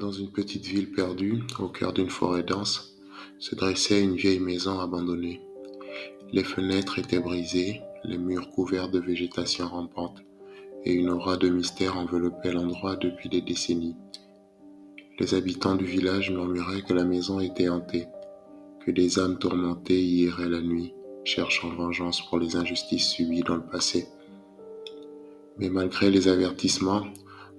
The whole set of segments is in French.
Dans une petite ville perdue, au cœur d'une forêt dense, se dressait une vieille maison abandonnée. Les fenêtres étaient brisées, les murs couverts de végétation rampante, et une aura de mystère enveloppait l'endroit depuis des décennies. Les habitants du village murmuraient que la maison était hantée, que des âmes tourmentées y erraient la nuit, cherchant vengeance pour les injustices subies dans le passé. Mais malgré les avertissements,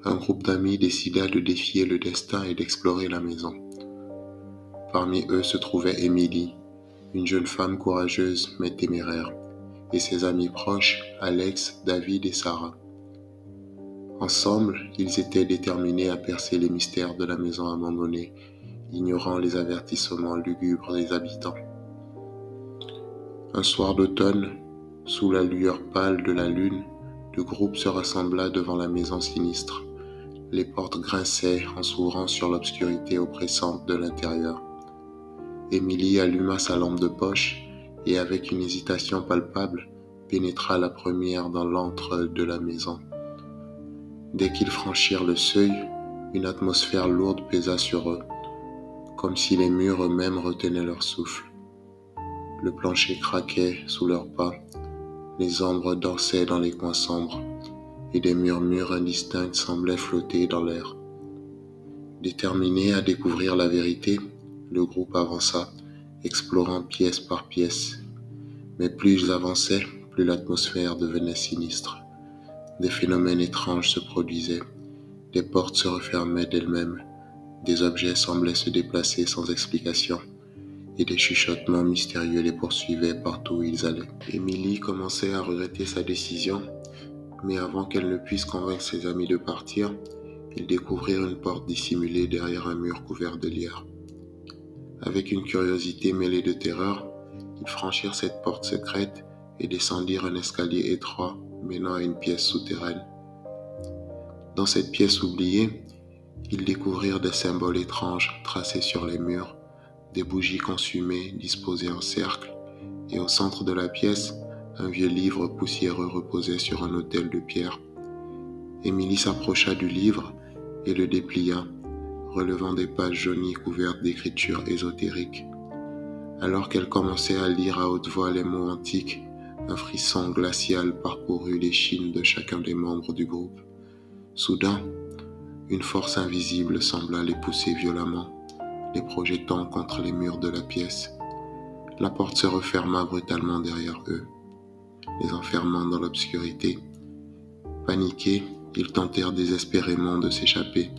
un groupe d'amis décida de défier le destin et d'explorer la maison. Parmi eux se trouvait Émilie, une jeune femme courageuse mais téméraire, et ses amis proches, Alex, David et Sarah. Ensemble, ils étaient déterminés à percer les mystères de la maison abandonnée, ignorant les avertissements lugubres des habitants. Un soir d'automne, sous la lueur pâle de la lune, le groupe se rassembla devant la maison sinistre. Les portes grinçaient en s'ouvrant sur l'obscurité oppressante de l'intérieur. Émilie alluma sa lampe de poche et, avec une hésitation palpable, pénétra la première dans l'antre de la maison. Dès qu'ils franchirent le seuil, une atmosphère lourde pesa sur eux, comme si les murs eux-mêmes retenaient leur souffle. Le plancher craquait sous leurs pas, les ombres dansaient dans les coins sombres, et des murmures indistincts semblaient flotter dans l'air. Déterminé à découvrir la vérité, le groupe avança, explorant pièce par pièce. Mais plus ils avançaient, plus l'atmosphère devenait sinistre. Des phénomènes étranges se produisaient, des portes se refermaient d'elles-mêmes, des objets semblaient se déplacer sans explication, et des chuchotements mystérieux les poursuivaient partout où ils allaient. Émilie commençait à regretter sa décision, mais avant qu'elle ne puisse convaincre ses amis de partir, ils découvrirent une porte dissimulée derrière un mur couvert de lierre. Avec une curiosité mêlée de terreur, ils franchirent cette porte secrète et descendirent un escalier étroit menant à une pièce souterraine. Dans cette pièce oubliée, ils découvrirent des symboles étranges tracés sur les murs, des bougies consumées disposées en cercle, et au centre de la pièce, un vieux livre poussiéreux reposait sur un autel de pierre. Émilie s'approcha du livre et le déplia, relevant des pages jaunies couvertes d'écritures ésotériques. Alors qu'elle commençait à lire à haute voix les mots antiques, un frisson glacial parcourut l'échine de chacun des membres du groupe. Soudain, une force invisible sembla les pousser violemment, les projetant contre les murs de la pièce. La porte se referma brutalement derrière eux, les enfermant dans l'obscurité. Paniqués, ils tentèrent désespérément de s'échapper,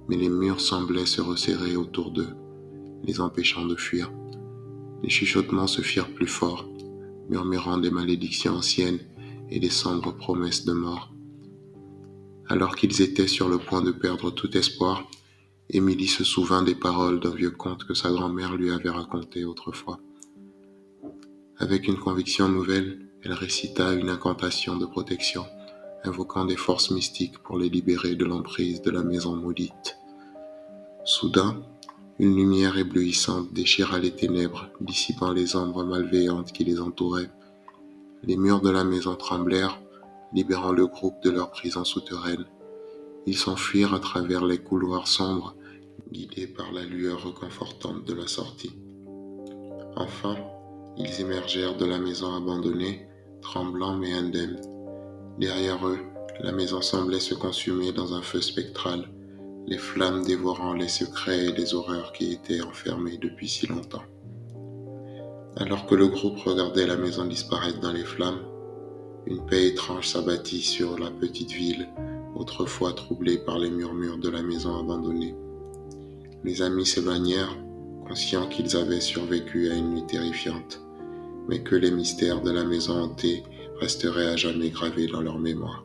mais les murs semblaient se resserrer autour d'eux, les empêchant de fuir. Les chuchotements se firent plus forts, murmurant des malédictions anciennes et des sombres promesses de mort. Alors qu'ils étaient sur le point de perdre tout espoir, Émilie se souvint des paroles d'un vieux conte que sa grand-mère lui avait raconté autrefois. Avec une conviction nouvelle, elle récita une incantation de protection, invoquant des forces mystiques pour les libérer de l'emprise de la maison maudite. Soudain, une lumière éblouissante déchira les ténèbres, dissipant les ombres malveillantes qui les entouraient. Les murs de la maison tremblèrent, libérant le groupe de leur prison souterraine. Ils s'enfuirent à travers les couloirs sombres, guidés par la lueur réconfortante de la sortie. Enfin, ils émergèrent de la maison abandonnée, tremblants mais indemnes. Derrière eux, la maison semblait se consumer dans un feu spectral, les flammes dévorant les secrets et les horreurs qui étaient enfermés depuis si longtemps. Alors que le groupe regardait la maison disparaître dans les flammes, une paix étrange s'abattit sur la petite ville, autrefois troublée par les murmures de la maison abandonnée. Les amis s'éloignèrent, conscients qu'ils avaient survécu à une nuit terrifiante, mais que les mystères de la maison hantée resteraient à jamais gravés dans leur mémoire.